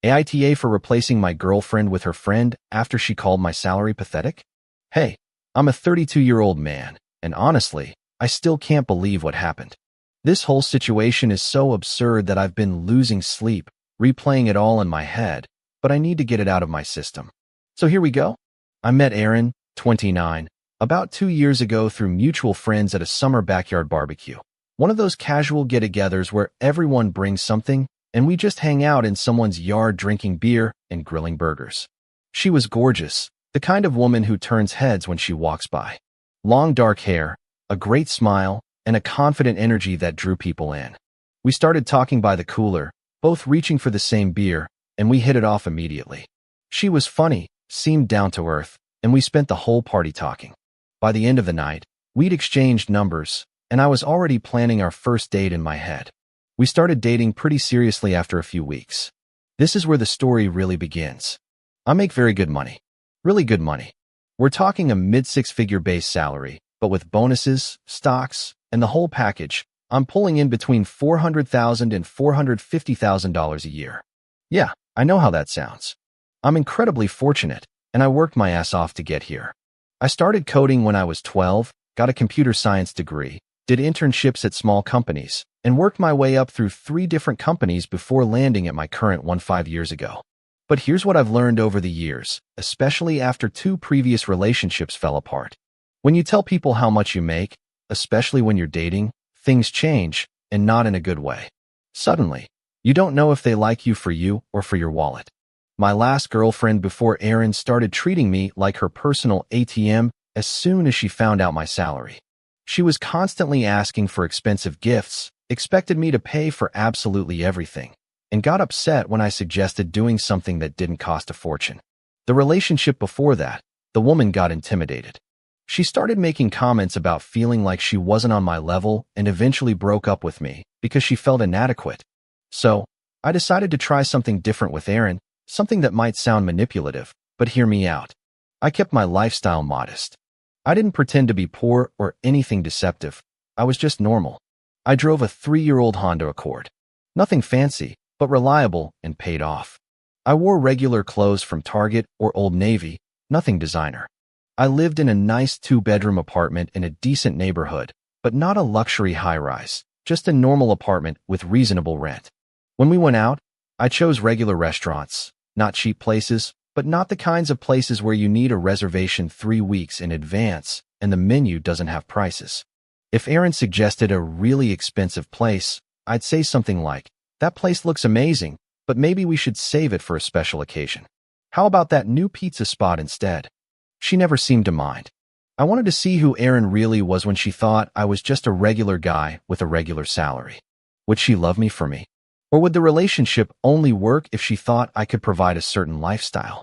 AITA for replacing my girlfriend with her friend after she called my salary pathetic? Hey, I'm a 32-year-old man, and honestly, I still can't believe what happened. This whole situation is so absurd that I've been losing sleep, replaying it all in my head, but I need to get it out of my system. So here we go. I met Aaron, 29, about 2 years ago through mutual friends at a summer backyard barbecue. One of those casual get-togethers where everyone brings something, and we just hang out in someone's yard drinking beer and grilling burgers. She was gorgeous, the kind of woman who turns heads when she walks by. Long dark hair, a great smile, and a confident energy that drew people in. We started talking by the cooler, both reaching for the same beer, and we hit it off immediately. She was funny, seemed down to earth, and we spent the whole party talking. By the end of the night, we'd exchanged numbers, and I was already planning our first date in my head. We started dating pretty seriously after a few weeks. This is where the story really begins. I make very good money. Really good money. We're talking a mid-six-figure base salary, but with bonuses, stocks, and the whole package, I'm pulling in between $400,000 and $450,000 a year. Yeah, I know how that sounds. I'm incredibly fortunate, and I worked my ass off to get here. I started coding when I was 12, got a computer science degree, did internships at small companies, and worked my way up through 3 different companies before landing at my current one 5 years ago. But here's what I've learned over the years, especially after 2 previous relationships fell apart. When you tell people how much you make, especially when you're dating, things change, and not in a good way. Suddenly, you don't know if they like you or for your wallet. My last girlfriend before Erin started treating me like her personal ATM as soon as she found out my salary. She was constantly asking for expensive gifts, expected me to pay for absolutely everything, and got upset when I suggested doing something that didn't cost a fortune. The relationship before that, the woman got intimidated. She started making comments about feeling like she wasn't on my level and eventually broke up with me because she felt inadequate. So, I decided to try something different with Erin, something that might sound manipulative, but hear me out. I kept my lifestyle modest. I didn't pretend to be poor or anything deceptive. I was just normal. I drove a 3-year-old Honda Accord. Nothing fancy, but reliable and paid off. I wore regular clothes from Target or Old Navy, nothing designer. I lived in a nice 2-bedroom apartment in a decent neighborhood, but not a luxury high-rise, just a normal apartment with reasonable rent. When we went out, I chose regular restaurants, not cheap places, but not the kinds of places where you need a reservation 3 weeks in advance and the menu doesn't have prices. If Erin suggested a really expensive place, I'd say something like, "That place looks amazing, but maybe we should save it for a special occasion. How about that new pizza spot instead?" She never seemed to mind. I wanted to see who Erin really was when she thought I was just a regular guy with a regular salary. Would she love me for me? Or would the relationship only work if she thought I could provide a certain lifestyle?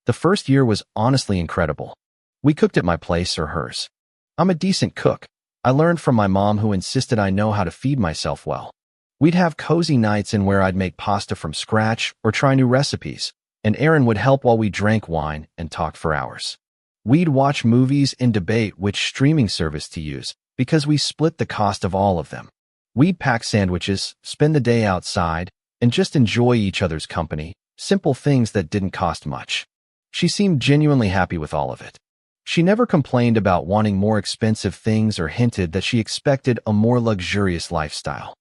The first year was honestly incredible. We cooked at my place or hers. I'm a decent cook. I learned from my mom who insisted I know how to feed myself well. We'd have cozy nights in where I'd make pasta from scratch or try new recipes, and Erin would help while we drank wine and talked for hours. We'd watch movies and debate which streaming service to use because we split the cost of all of them. We'd pack sandwiches, spend the day outside, and just enjoy each other's company, simple things that didn't cost much. She seemed genuinely happy with all of it. She never complained about wanting more expensive things or hinted that she expected a more luxurious lifestyle.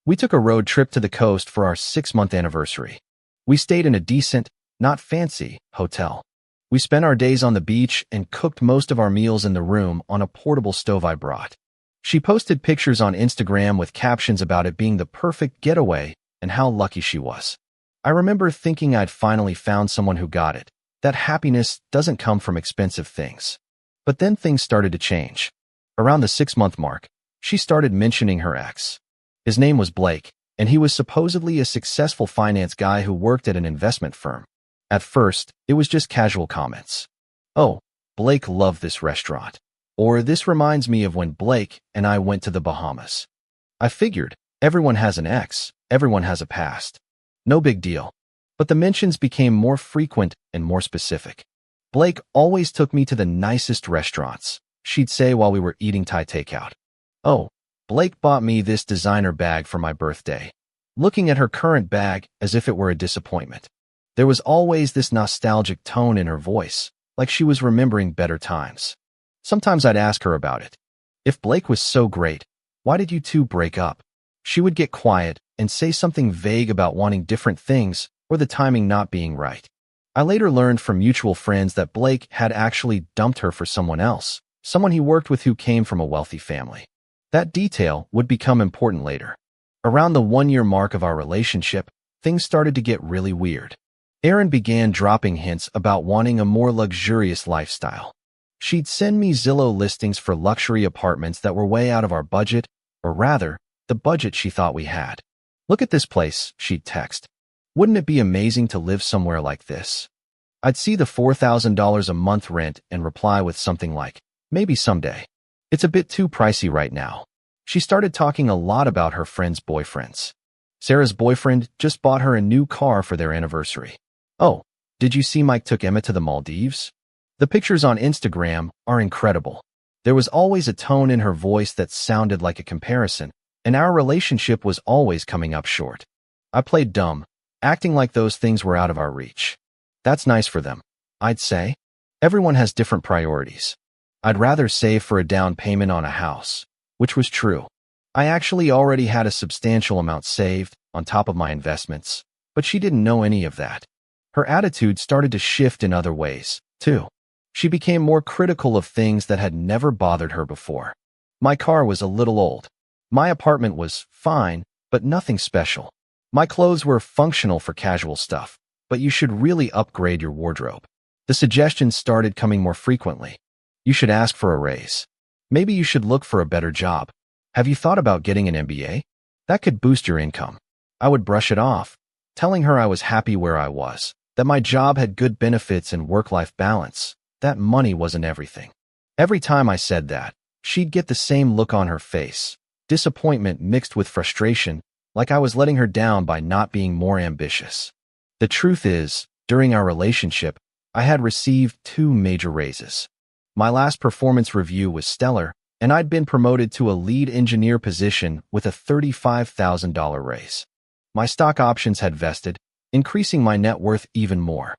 We took a road trip to the coast for our 6-month anniversary. We stayed in a decent, not fancy, hotel. We spent our days on the beach and cooked most of our meals in the room on a portable stove I brought. She posted pictures on Instagram with captions about it being the perfect getaway and how lucky she was. I remember thinking I'd finally found someone who got it. That happiness doesn't come from expensive things. But then things started to change. Around the 6-month mark, she started mentioning her ex. His name was Blake, and he was supposedly a successful finance guy who worked at an investment firm. At first, it was just casual comments. "Oh, Blake loved this restaurant." Or, "This reminds me of when Blake and I went to the Bahamas." I figured, everyone has an ex, everyone has a past. No big deal. But the mentions became more frequent and more specific. "Blake always took me to the nicest restaurants," she'd say while we were eating Thai takeout. "Oh, Blake bought me this designer bag for my birthday," looking at her current bag as if it were a disappointment. There was always this nostalgic tone in her voice, like she was remembering better times. Sometimes I'd ask her about it. If Blake was so great, why did you two break up? She would get quiet and say something vague about wanting different things or the timing not being right. I later learned from mutual friends that Blake had actually dumped her for someone else, someone he worked with who came from a wealthy family. That detail would become important later. Around the 1-year mark of our relationship, things started to get really weird. Erin began dropping hints about wanting a more luxurious lifestyle. She'd send me Zillow listings for luxury apartments that were way out of our budget, or rather, the budget she thought we had. "Look at this place," she'd text. "Wouldn't it be amazing to live somewhere like this?" I'd see the $4,000 a month rent and reply with something like, "Maybe someday. It's a bit too pricey right now." She started talking a lot about her friends' boyfriends. Sarah's boyfriend just bought her a new car for their anniversary. "Oh, did you see Mike took Emma to the Maldives?" The pictures on Instagram are incredible. There was always a tone in her voice that sounded like a comparison, and our relationship was always coming up short. I played dumb, acting like those things were out of our reach. "That's nice for them," I'd say. "Everyone has different priorities. I'd rather save for a down payment on a house," which was true. I actually already had a substantial amount saved on top of my investments, but she didn't know any of that. Her attitude started to shift in other ways, too. She became more critical of things that had never bothered her before. My car was a little old. My apartment was fine, but nothing special. My clothes were functional for casual stuff, but you should really upgrade your wardrobe. The suggestions started coming more frequently. "You should ask for a raise. Maybe you should look for a better job. Have you thought about getting an MBA? That could boost your income." I would brush it off, telling her I was happy where I was, that my job had good benefits and work-life balance, that money wasn't everything. Every time I said that, she'd get the same look on her face, disappointment mixed with frustration, like I was letting her down by not being more ambitious. The truth is, during our relationship, I had received 2 major raises. My last performance review was stellar, and I'd been promoted to a lead engineer position with a $35,000 raise. My stock options had vested, increasing my net worth even more.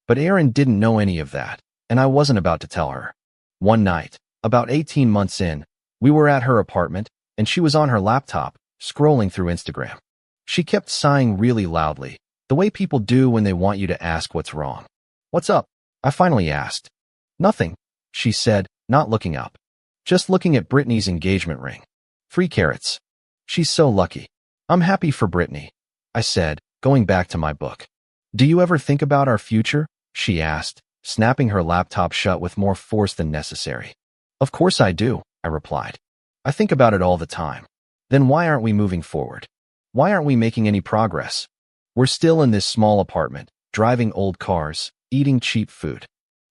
But Erin didn't know any of that, and I wasn't about to tell her. One night, about 18 months in, we were at her apartment, and she was on her laptop, scrolling through Instagram. She kept sighing really loudly, the way people do when they want you to ask what's wrong. "What's up?" I finally asked. "Nothing," she said, not looking up. "Just looking at Brittany's engagement ring. 3 carats. She's so lucky." "I'm happy for Brittany," I said, going back to my book. "Do you ever think about our future?" she asked, snapping her laptop shut with more force than necessary. "Of course I do," I replied. "I think about it all the time." "Then why aren't we moving forward? Why aren't we making any progress? We're still in this small apartment, driving old cars, eating cheap food."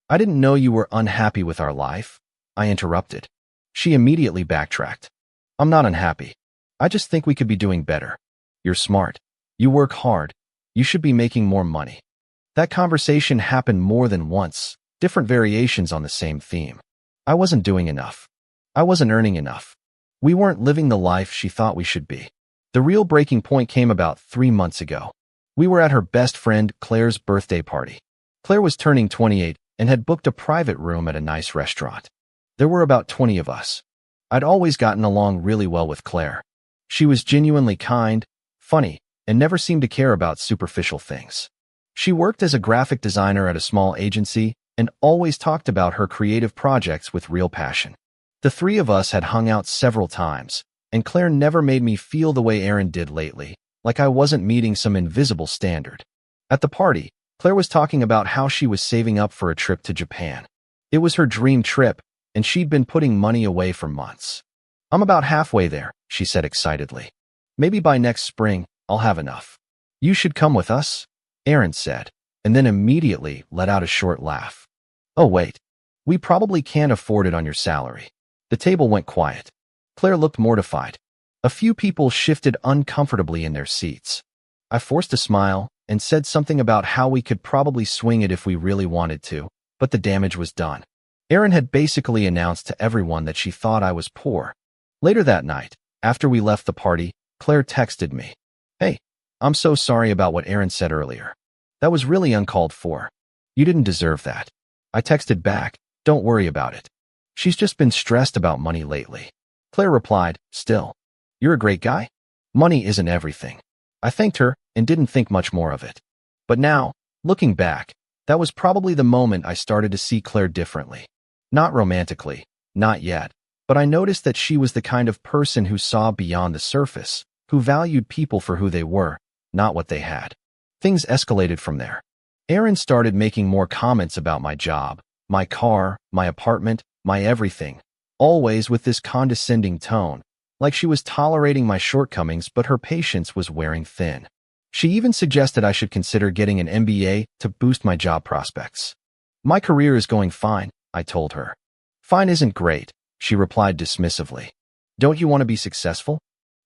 "I didn't know you were unhappy with our life," I interrupted. She immediately backtracked. "I'm not unhappy. I just think we could be doing better. You're smart. You work hard. You should be making more money." That conversation happened more than once, different variations on the same theme. I wasn't doing enough. I wasn't earning enough. We weren't living the life she thought we should be. The real breaking point came about 3 months ago. We were at her best friend Claire's birthday party. Claire was turning 28 and had booked a private room at a nice restaurant. There were about 20 of us. I'd always gotten along really well with Claire. She was genuinely kind, funny, and never seemed to care about superficial things. She worked as a graphic designer at a small agency and always talked about her creative projects with real passion. The 3 of us had hung out several times, and Claire never made me feel the way Erin did lately, like I wasn't meeting some invisible standard. At the party, Claire was talking about how she was saving up for a trip to Japan. It was her dream trip, and she'd been putting money away for months. "I'm about halfway there," she said excitedly. "Maybe by next spring, I'll have enough." "You should come with us," Erin said, and then immediately let out a short laugh. "Oh wait, we probably can't afford it on your salary." The table went quiet. Claire looked mortified. A few people shifted uncomfortably in their seats. I forced a smile and said something about how we could probably swing it if we really wanted to, but the damage was done. Erin had basically announced to everyone that she thought I was poor. Later that night, after we left the party, Claire texted me. "Hey, I'm so sorry about what Erin said earlier. That was really uncalled for. You didn't deserve that. I texted back, don't worry about it. She's just been stressed about money lately. Claire replied, still. You're a great guy. Money isn't everything. I thanked her and didn't think much more of it. But now, looking back, that was probably the moment I started to see Claire differently. Not romantically, not yet, but I noticed that she was the kind of person who saw beyond the surface, who valued people for who they were, not what they had. Things escalated from there. Erin started making more comments about my job, my car, my apartment, my everything, always with this condescending tone, like she was tolerating my shortcomings but her patience was wearing thin. She even suggested I should consider getting an MBA to boost my job prospects. My career is going fine, I told her. Fine isn't great, she replied dismissively. Don't you want to be successful?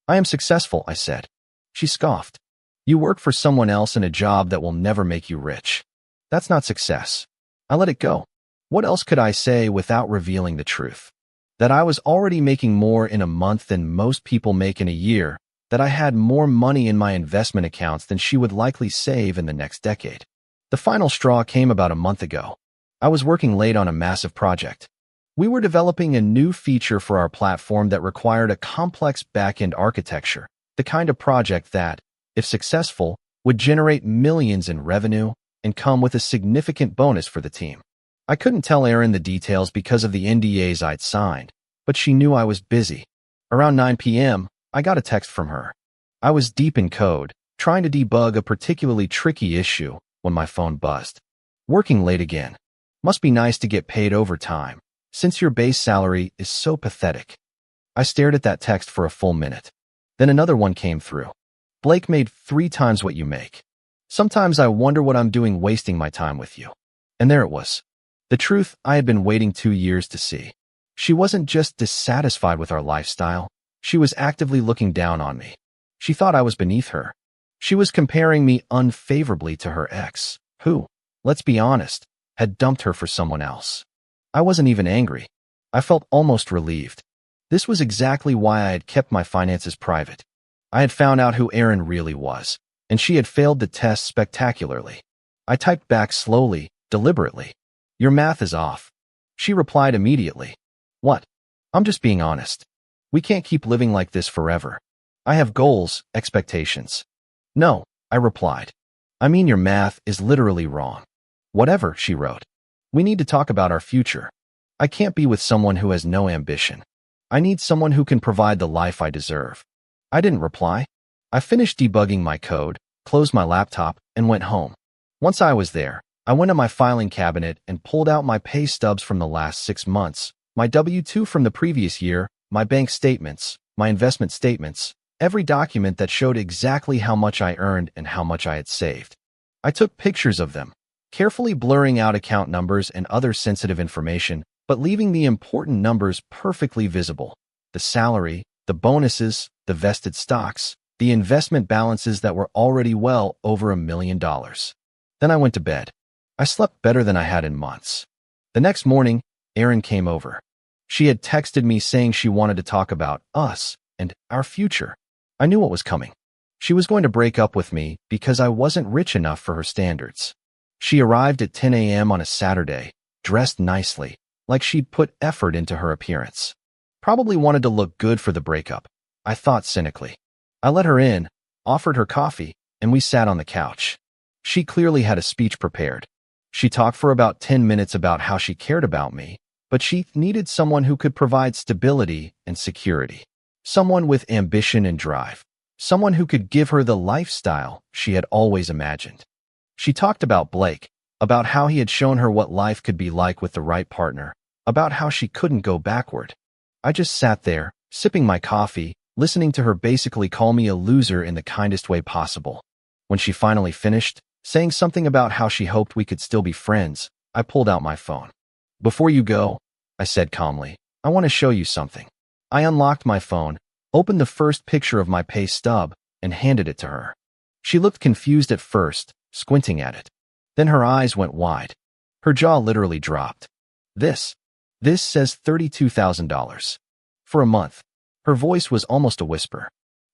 I am successful, I said. She scoffed. You work for someone else in a job that will never make you rich. That's not success. I let it go. What else could I say without revealing the truth? That I was already making more in a month than most people make in a year, that I had more money in my investment accounts than she would likely save in the next decade. The final straw came about a month ago. I was working late on a massive project. We were developing a new feature for our platform that required a complex back-end architecture, the kind of project that, if successful, would generate millions in revenue and come with a significant bonus for the team. I couldn't tell Erin the details because of the NDAs I'd signed, but she knew I was busy. Around 9 p.m., I got a text from her. I was deep in code, trying to debug a particularly tricky issue when my phone buzzed. Working late again. Must be nice to get paid overtime, since your base salary is so pathetic. I stared at that text for a full minute. Then another one came through. Blake made 3 times what you make. Sometimes I wonder what I'm doing wasting my time with you. And there it was. The truth I had been waiting 2 years to see. She wasn't just dissatisfied with our lifestyle. She was actively looking down on me. She thought I was beneath her. She was comparing me unfavorably to her ex, who, let's be honest, had dumped her for someone else. I wasn't even angry. I felt almost relieved. This was exactly why I had kept my finances private. I had found out who Erin really was, and she had failed the test spectacularly. I typed back slowly, deliberately. Your math is off. She replied immediately. What? I'm just being honest. We can't keep living like this forever. I have goals, expectations. No, I replied. I mean, your math is literally wrong. Whatever, she wrote. We need to talk about our future. I can't be with someone who has no ambition. I need someone who can provide the life I deserve. I didn't reply. I finished debugging my code, closed my laptop, and went home. Once I was there, I went to my filing cabinet and pulled out my pay stubs from the last 6 months, my W-2 from the previous year, my bank statements, my investment statements, every document that showed exactly how much I earned and how much I had saved. I took pictures of them, carefully blurring out account numbers and other sensitive information, but leaving the important numbers perfectly visible. The salary, the bonuses, the vested stocks, the investment balances that were already well over $1 million. Then I went to bed. I slept better than I had in months. The next morning, Erin came over. She had texted me saying she wanted to talk about us and our future. I knew what was coming. She was going to break up with me because I wasn't rich enough for her standards. She arrived at 10 a.m. on a Saturday, dressed nicely, like she'd put effort into her appearance. Probably wanted to look good for the breakup, I thought cynically. I let her in, offered her coffee, and we sat on the couch. She clearly had a speech prepared. She talked for about 10 minutes about how she cared about me, but she needed someone who could provide stability and security. Someone with ambition and drive. Someone who could give her the lifestyle she had always imagined. She talked about Blake, about how he had shown her what life could be like with the right partner, about how she couldn't go backward. I just sat there, sipping my coffee, listening to her basically call me a loser in the kindest way possible. When she finally finished, saying something about how she hoped we could still be friends, I pulled out my phone. Before you go, I said calmly, I want to show you something. I unlocked my phone, opened the first picture of my pay stub, and handed it to her. She looked confused at first, squinting at it. Then her eyes went wide. Her jaw literally dropped. This says $32,000. For a month. Her voice was almost a whisper.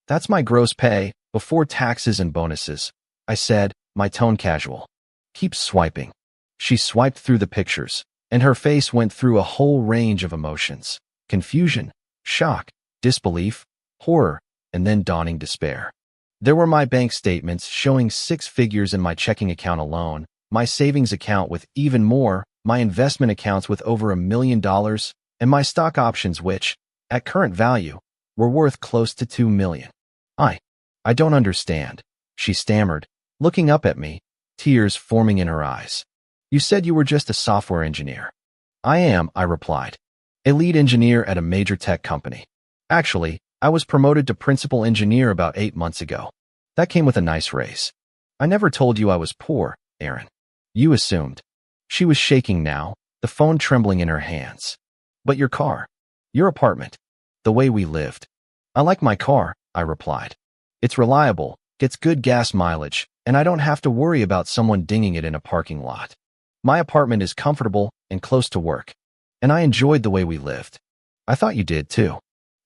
That's my gross pay, before taxes and bonuses, I said, my tone casual. Keep swiping. She swiped through the pictures, and her face went through a whole range of emotions: confusion, shock, disbelief, horror, and then dawning despair. There were my bank statements showing 6 figures in my checking account alone, my savings account with even more, my investment accounts with over $1 million, and my stock options which, at current value, were worth close to $2 million. I don't understand, she stammered, looking up at me, tears forming in her eyes. You said you were just a software engineer. I am, I replied. A lead engineer at a major tech company. Actually, I was promoted to principal engineer about 8 months ago. That came with a nice raise. I never told you I was poor, Aaron. You assumed. She was shaking now, the phone trembling in her hands. But your car, your apartment, the way we lived. I like my car, I replied. It's reliable, gets good gas mileage, and I don't have to worry about someone dinging it in a parking lot. My apartment is comfortable and close to work, and I enjoyed the way we lived. I thought you did too.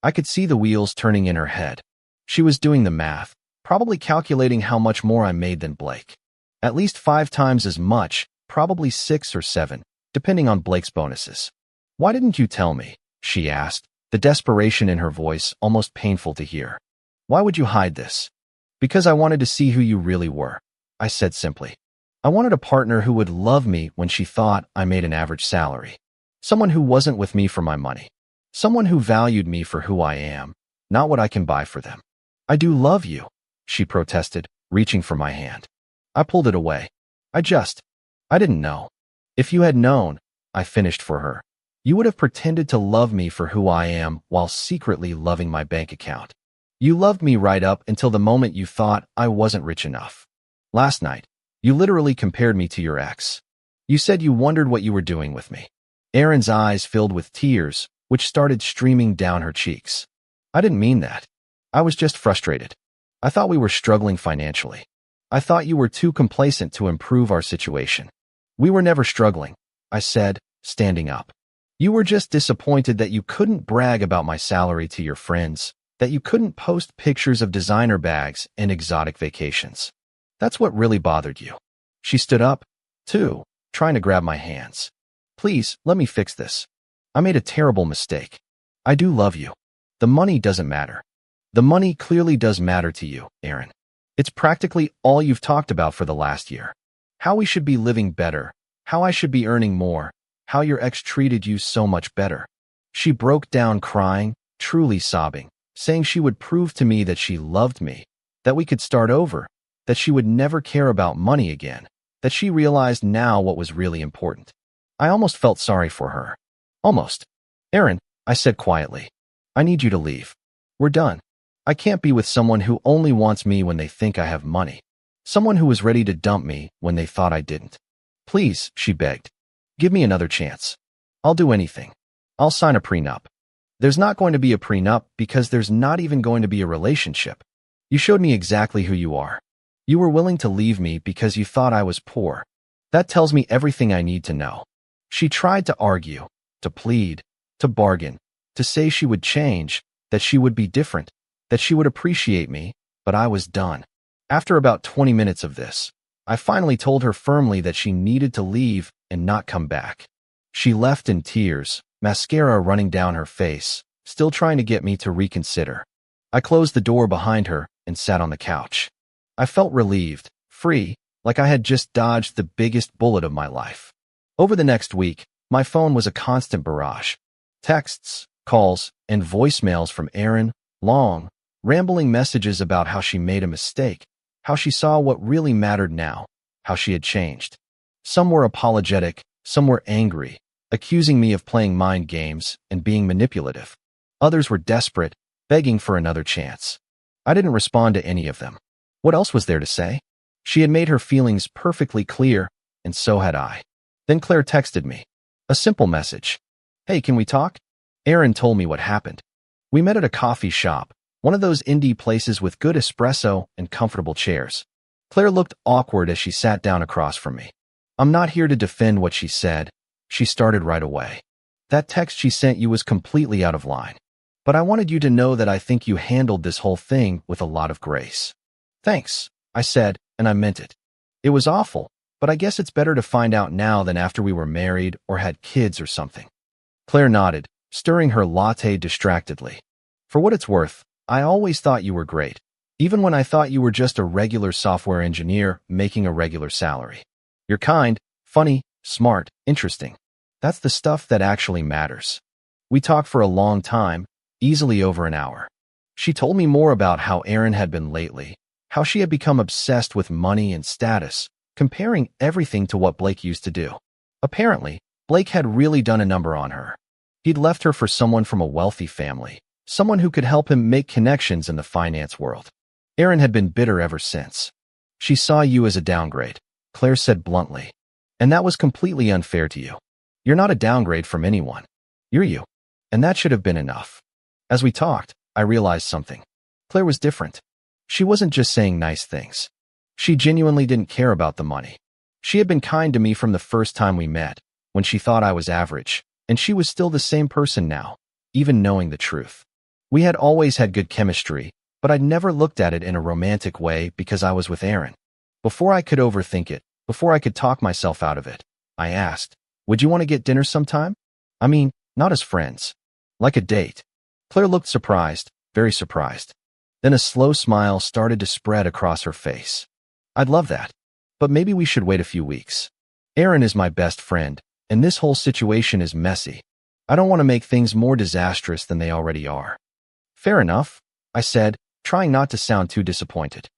I could see the wheels turning in her head. She was doing the math, probably calculating how much more I made than Blake. At least 5 times as much, probably 6 or 7, depending on Blake's bonuses. Why didn't you tell me? She asked, the desperation in her voice almost painful to hear. Why would you hide this? Because I wanted to see who you really were, I said simply. I wanted a partner who would love me when she thought I made an average salary. Someone who wasn't with me for my money. Someone who valued me for who I am, not what I can buy for them. I do love you, she protested, reaching for my hand. I pulled it away. I didn't know. If you had known, I finished for her, you would have pretended to love me for who I am while secretly loving my bank account. You loved me right up until the moment you thought I wasn't rich enough. Last night, you literally compared me to your ex. You said you wondered what you were doing with me. Erin's eyes filled with tears, which started streaming down her cheeks. I didn't mean that. I was just frustrated. I thought we were struggling financially. I thought you were too complacent to improve our situation. We were never struggling, I said, standing up. You were just disappointed that you couldn't brag about my salary to your friends, that you couldn't post pictures of designer bags and exotic vacations. That's what really bothered you. She stood up, too, trying to grab my hands. Please, let me fix this. I made a terrible mistake. I do love you. The money doesn't matter. The money clearly does matter to you, Aaron. It's practically all you've talked about for the last year. How we should be living better, how I should be earning more, how your ex treated you so much better. She broke down crying, truly sobbing, saying she would prove to me that she loved me, that we could start over, that she would never care about money again, that she realized now what was really important. I almost felt sorry for her. Almost. Aaron, I said quietly, I need you to leave. We're done. I can't be with someone who only wants me when they think I have money. Someone who was ready to dump me when they thought I didn't. Please, she begged. Give me another chance. I'll do anything. I'll sign a prenup. There's not going to be a prenup because there's not even going to be a relationship. You showed me exactly who you are. You were willing to leave me because you thought I was poor. That tells me everything I need to know. She tried to argue, to plead, to bargain, to say she would change, that she would be different, that she would appreciate me, but I was done. After about 20 minutes of this, I finally told her firmly that she needed to leave and not come back. She left in tears, mascara running down her face, still trying to get me to reconsider. I closed the door behind her and sat on the couch. I felt relieved, free, like I had just dodged the biggest bullet of my life. Over the next week, my phone was a constant barrage. Texts, calls, and voicemails from Erin, long, rambling messages about how she made a mistake, how she saw what really mattered now, how she had changed. Some were apologetic, some were angry, accusing me of playing mind games and being manipulative. Others were desperate, begging for another chance. I didn't respond to any of them. What else was there to say? She had made her feelings perfectly clear, and so had I. Then Claire texted me. A simple message. Hey, can we talk? Erin told me what happened. We met at a coffee shop, one of those indie places with good espresso and comfortable chairs. Claire looked awkward as she sat down across from me. I'm not here to defend what she said. She started right away. That text she sent you was completely out of line. But I wanted you to know that I think you handled this whole thing with a lot of grace. Thanks, I said, and I meant it. It was awful, but I guess it's better to find out now than after we were married or had kids or something. Claire nodded, stirring her latte distractedly. For what it's worth, I always thought you were great, even when I thought you were just a regular software engineer making a regular salary. You're kind, funny, smart, interesting. That's the stuff that actually matters. We talked for a long time, easily over an hour. She told me more about how Erin had been lately, how she had become obsessed with money and status, comparing everything to what Blake used to do. Apparently, Blake had really done a number on her. He'd left her for someone from a wealthy family, someone who could help him make connections in the finance world. Erin had been bitter ever since. She saw you as a downgrade, Claire said bluntly. And that was completely unfair to you. You're not a downgrade from anyone. You're you. And that should have been enough. As we talked, I realized something. Claire was different. She wasn't just saying nice things. She genuinely didn't care about the money. She had been kind to me from the first time we met, when she thought I was average, and she was still the same person now, even knowing the truth. We had always had good chemistry, but I'd never looked at it in a romantic way because I was with Erin. Before I could overthink it, before I could talk myself out of it, I asked, would you want to get dinner sometime? I mean, not as friends. Like a date. Claire looked surprised, very surprised. Then a slow smile started to spread across her face. I'd love that. But maybe we should wait a few weeks. Erin is my best friend, and this whole situation is messy. I don't want to make things more disastrous than they already are. Fair enough, I said, trying not to sound too disappointed.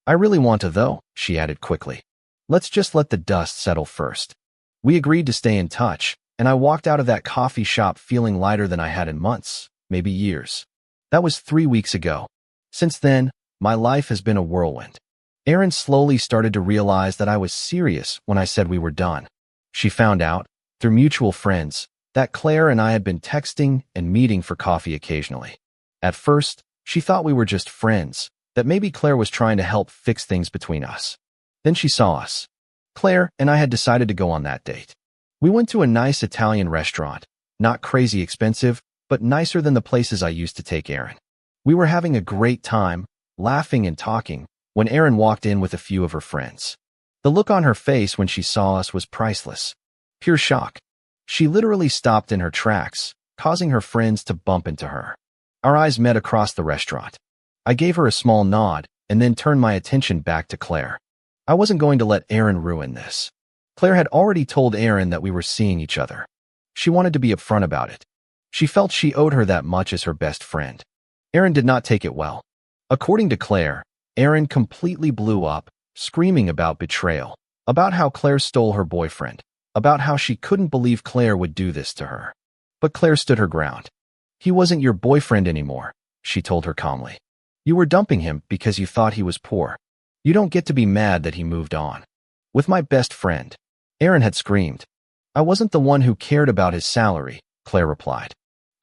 I really want to though, she added quickly. Let's just let the dust settle first. We agreed to stay in touch, and I walked out of that coffee shop feeling lighter than I had in months, maybe years. That was 3 weeks ago. Since then, my life has been a whirlwind. Erin slowly started to realize that I was serious when I said we were done. She found out, through mutual friends, that Claire and I had been texting and meeting for coffee occasionally. At first, she thought we were just friends, that maybe Claire was trying to help fix things between us. Then she saw us. Claire and I had decided to go on that date. We went to a nice Italian restaurant, not crazy expensive, but nicer than the places I used to take Erin. We were having a great time, laughing and talking, when Erin walked in with a few of her friends. The look on her face when she saw us was priceless. Pure shock. She literally stopped in her tracks, causing her friends to bump into her. Our eyes met across the restaurant. I gave her a small nod and then turned my attention back to Claire. I wasn't going to let Erin ruin this. Claire had already told Erin that we were seeing each other. She wanted to be upfront about it. She felt she owed her that much as her best friend. Erin did not take it well. According to Claire, Erin completely blew up, screaming about betrayal, about how Claire stole her boyfriend, about how she couldn't believe Claire would do this to her. But Claire stood her ground. He wasn't your boyfriend anymore, she told her calmly. You were dumping him because you thought he was poor. You don't get to be mad that he moved on. With my best friend. Erin had screamed. I wasn't the one who cared about his salary, Claire replied.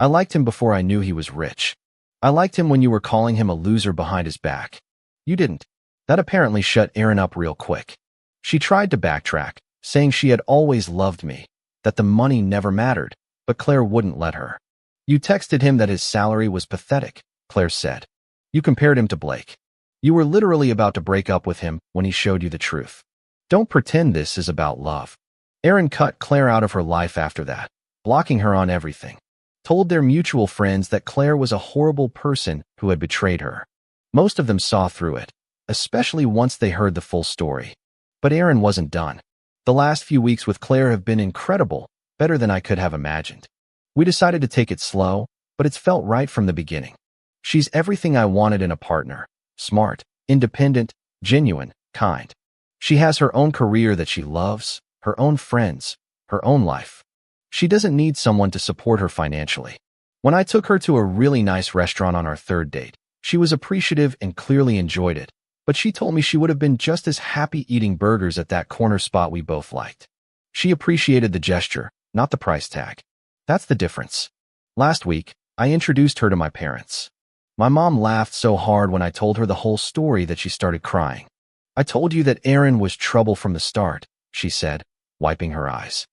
I liked him before I knew he was rich. I liked him when you were calling him a loser behind his back. You didn't. That apparently shut Erin up real quick. She tried to backtrack, saying she had always loved me, that the money never mattered, but Claire wouldn't let her. You texted him that his salary was pathetic, Claire said. You compared him to Blake. You were literally about to break up with him when he showed you the truth. Don't pretend this is about love. Erin cut Claire out of her life after that, blocking her on everything. Told their mutual friends that Claire was a horrible person who had betrayed her. Most of them saw through it, especially once they heard the full story. But Erin wasn't done. The last few weeks with Claire have been incredible, better than I could have imagined. We decided to take it slow, but it's felt right from the beginning. She's everything I wanted in a partner. Smart, independent, genuine, kind. She has her own career that she loves, her own friends, her own life. She doesn't need someone to support her financially. When I took her to a really nice restaurant on our third date, she was appreciative and clearly enjoyed it, but she told me she would have been just as happy eating burgers at that corner spot we both liked. She appreciated the gesture, not the price tag. That's the difference. Last week, I introduced her to my parents. My mom laughed so hard when I told her the whole story that she started crying. I told you that Erin was trouble from the start, she said, wiping her eyes.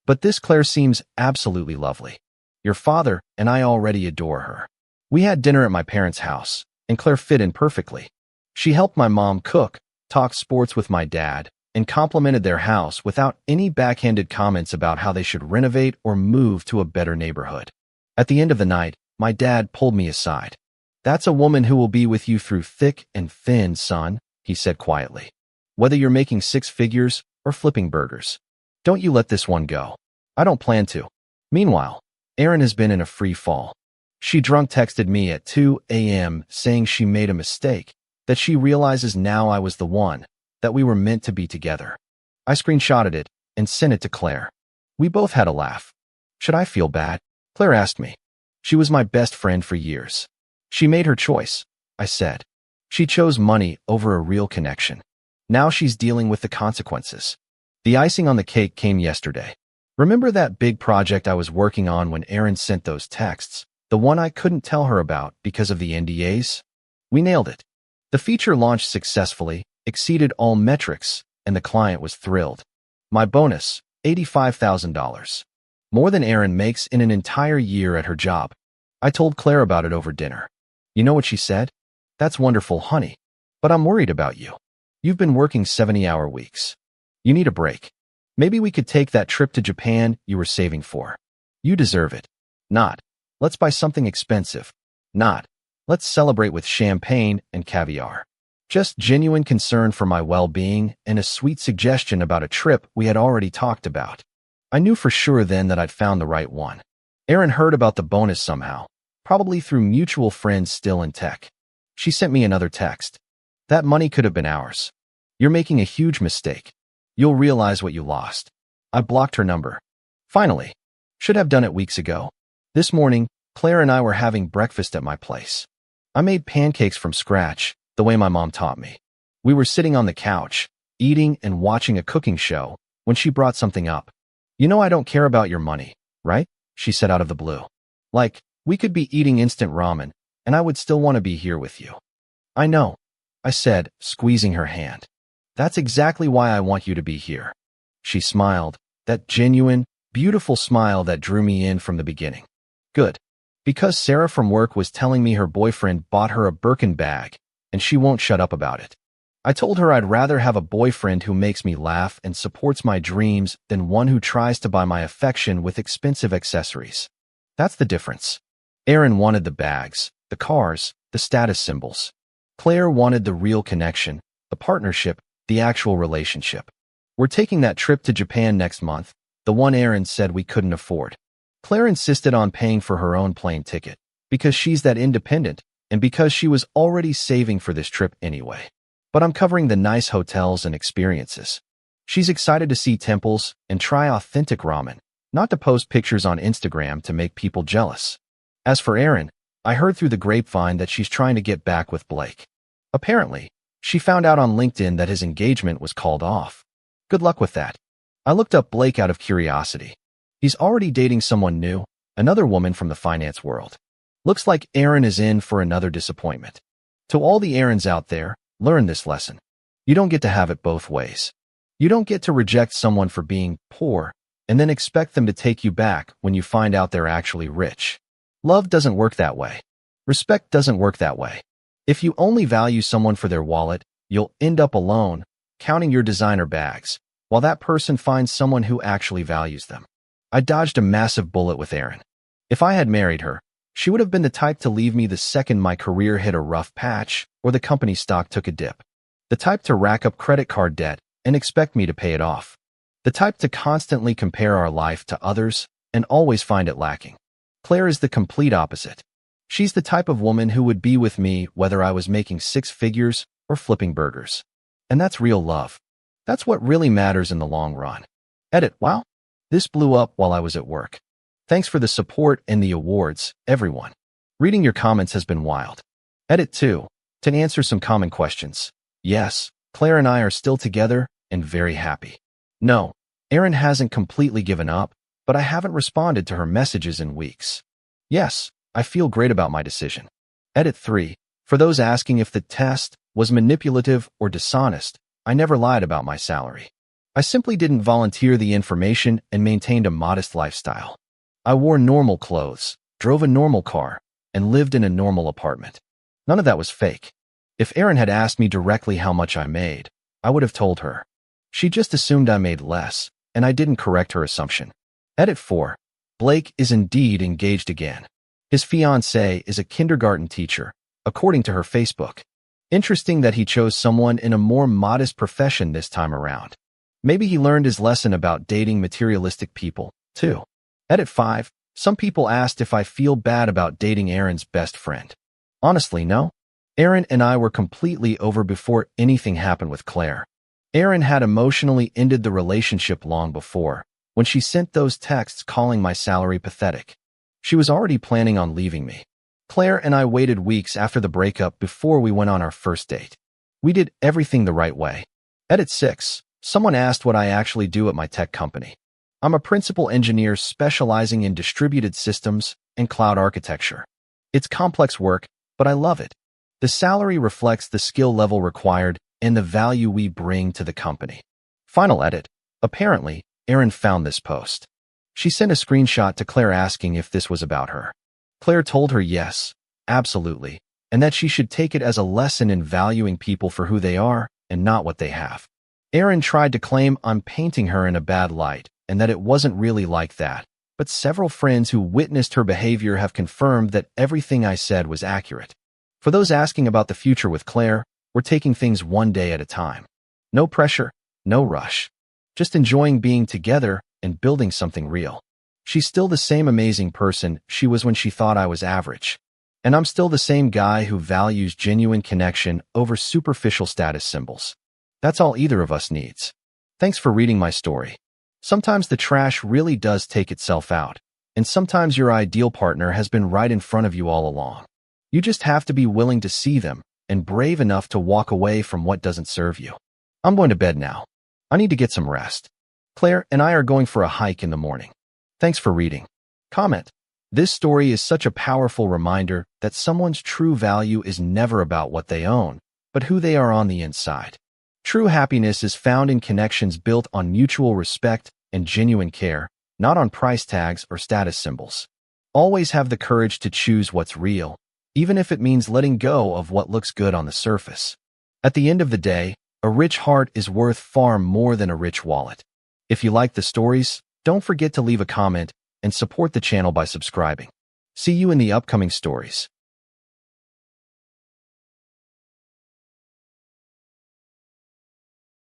But this Claire seems absolutely lovely. Your father and I already adore her. We had dinner at my parents' house, and Claire fit in perfectly. She helped my mom cook, talk sports with my dad, and complimented their house without any backhanded comments about how they should renovate or move to a better neighborhood. At the end of the night, my dad pulled me aside. "That's a woman who will be with you through thick and thin, son," he said quietly. "Whether you're making six figures or flipping burgers. Don't you let this one go." I don't plan to. Meanwhile, Erin has been in a free fall. She drunk texted me at 2 a.m. saying she made a mistake, that she realizes now I was the one, that we were meant to be together. I screenshotted it and sent it to Claire. We both had a laugh. Should I feel bad? Claire asked me. She was my best friend for years. She made her choice, I said. She chose money over a real connection. Now she's dealing with the consequences. The icing on the cake came yesterday. Remember that big project I was working on when Erin sent those texts, the one I couldn't tell her about because of the NDAs? We nailed it. The feature launched successfully, exceeded all metrics, and the client was thrilled. My bonus, $85,000. More than Erin makes in an entire year at her job. I told Claire about it over dinner. You know what she said? "That's wonderful, honey. But I'm worried about you. You've been working 70-hour weeks. You need a break. Maybe we could take that trip to Japan you were saving for. You deserve it. Not, let's buy something expensive. Not, let's celebrate with champagne and caviar. Just genuine concern for my well-being and a sweet suggestion about a trip we had already talked about." I knew for sure then that I'd found the right one. Erin heard about the bonus somehow, probably through mutual friends still in tech. She sent me another text. "That money could have been ours. You're making a huge mistake. You'll realize what you lost." I blocked her number. Finally. Should have done it weeks ago. This morning, Claire and I were having breakfast at my place. I made pancakes from scratch, the way my mom taught me. We were sitting on the couch, eating and watching a cooking show, when she brought something up. "You know I don't care about your money, right?" she said out of the blue. "Like, we could be eating instant ramen, and I would still want to be here with you." "I know," I said, squeezing her hand. "That's exactly why I want you to be here." She smiled, that genuine, beautiful smile that drew me in from the beginning. Good. Because Sarah from work was telling me her boyfriend bought her a Birkin bag, and she won't shut up about it. I told her I'd rather have a boyfriend who makes me laugh and supports my dreams than one who tries to buy my affection with expensive accessories. That's the difference. Erin wanted the bags, the cars, the status symbols. Claire wanted the real connection, the partnership, the actual relationship. We're taking that trip to Japan next month, the one Erin said we couldn't afford. Claire insisted on paying for her own plane ticket, because she's that independent, and because she was already saving for this trip anyway. But I'm covering the nice hotels and experiences. She's excited to see temples and try authentic ramen, not to post pictures on Instagram to make people jealous. As for Erin, I heard through the grapevine that she's trying to get back with Blake. Apparently, she found out on LinkedIn that his engagement was called off. Good luck with that. I looked up Blake out of curiosity. He's already dating someone new, another woman from the finance world. Looks like Erin is in for another disappointment. To all the Erins out there, learn this lesson. You don't get to have it both ways. You don't get to reject someone for being poor and then expect them to take you back when you find out they're actually rich. Love doesn't work that way. Respect doesn't work that way. If you only value someone for their wallet, you'll end up alone, counting your designer bags, while that person finds someone who actually values them. I dodged a massive bullet with Erin. If I had married her, she would have been the type to leave me the second my career hit a rough patch or the company stock took a dip. The type to rack up credit card debt and expect me to pay it off. The type to constantly compare our life to others and always find it lacking. Claire is the complete opposite. She's the type of woman who would be with me whether I was making six figures or flipping burgers. And that's real love. That's what really matters in the long run. Edit. Wow. This blew up while I was at work. Thanks for the support and the awards, everyone. Reading your comments has been wild. Edit 2. To answer some common questions. Yes, Claire and I are still together and very happy. No, Erin hasn't completely given up, but I haven't responded to her messages in weeks. Yes, I feel great about my decision. Edit 3. For those asking if the test was manipulative or dishonest, I never lied about my salary. I simply didn't volunteer the information and maintained a modest lifestyle. I wore normal clothes, drove a normal car, and lived in a normal apartment. None of that was fake. If Erin had asked me directly how much I made, I would have told her. She just assumed I made less, and I didn't correct her assumption. Edit 4. Blake is indeed engaged again. His fiancée is a kindergarten teacher, according to her Facebook. Interesting that he chose someone in a more modest profession this time around. Maybe he learned his lesson about dating materialistic people, too. Edit 5. Some people asked if I feel bad about dating Aaron's best friend. Honestly, no. Aaron and I were completely over before anything happened with Claire. Aaron had emotionally ended the relationship long before, when she sent those texts calling my salary pathetic. She was already planning on leaving me. Claire and I waited weeks after the breakup before we went on our first date. We did everything the right way. Edit 6. Someone asked what I actually do at my tech company. I'm a principal engineer specializing in distributed systems and cloud architecture. It's complex work, but I love it. The salary reflects the skill level required and the value we bring to the company. Final edit. Apparently, Erin found this post. She sent a screenshot to Claire asking if this was about her. Claire told her yes, absolutely, and that she should take it as a lesson in valuing people for who they are and not what they have. Erin tried to claim I'm painting her in a bad light and that it wasn't really like that, but several friends who witnessed her behavior have confirmed that everything I said was accurate. For those asking about the future with Claire, we're taking things one day at a time. No pressure, no rush. Just enjoying being together and building something real. She's still the same amazing person she was when she thought I was average. And I'm still the same guy who values genuine connection over superficial status symbols. That's all either of us needs. Thanks for reading my story. Sometimes the trash really does take itself out, and sometimes your ideal partner has been right in front of you all along. You just have to be willing to see them and brave enough to walk away from what doesn't serve you. I'm going to bed now. I need to get some rest. Claire and I are going for a hike in the morning. Thanks for reading. Comment. This story is such a powerful reminder that someone's true value is never about what they own, but who they are on the inside. True happiness is found in connections built on mutual respect and genuine care, not on price tags or status symbols. Always have the courage to choose what's real, even if it means letting go of what looks good on the surface. At the end of the day, a rich heart is worth far more than a rich wallet. If you like the stories, don't forget to leave a comment and support the channel by subscribing. See you in the upcoming stories.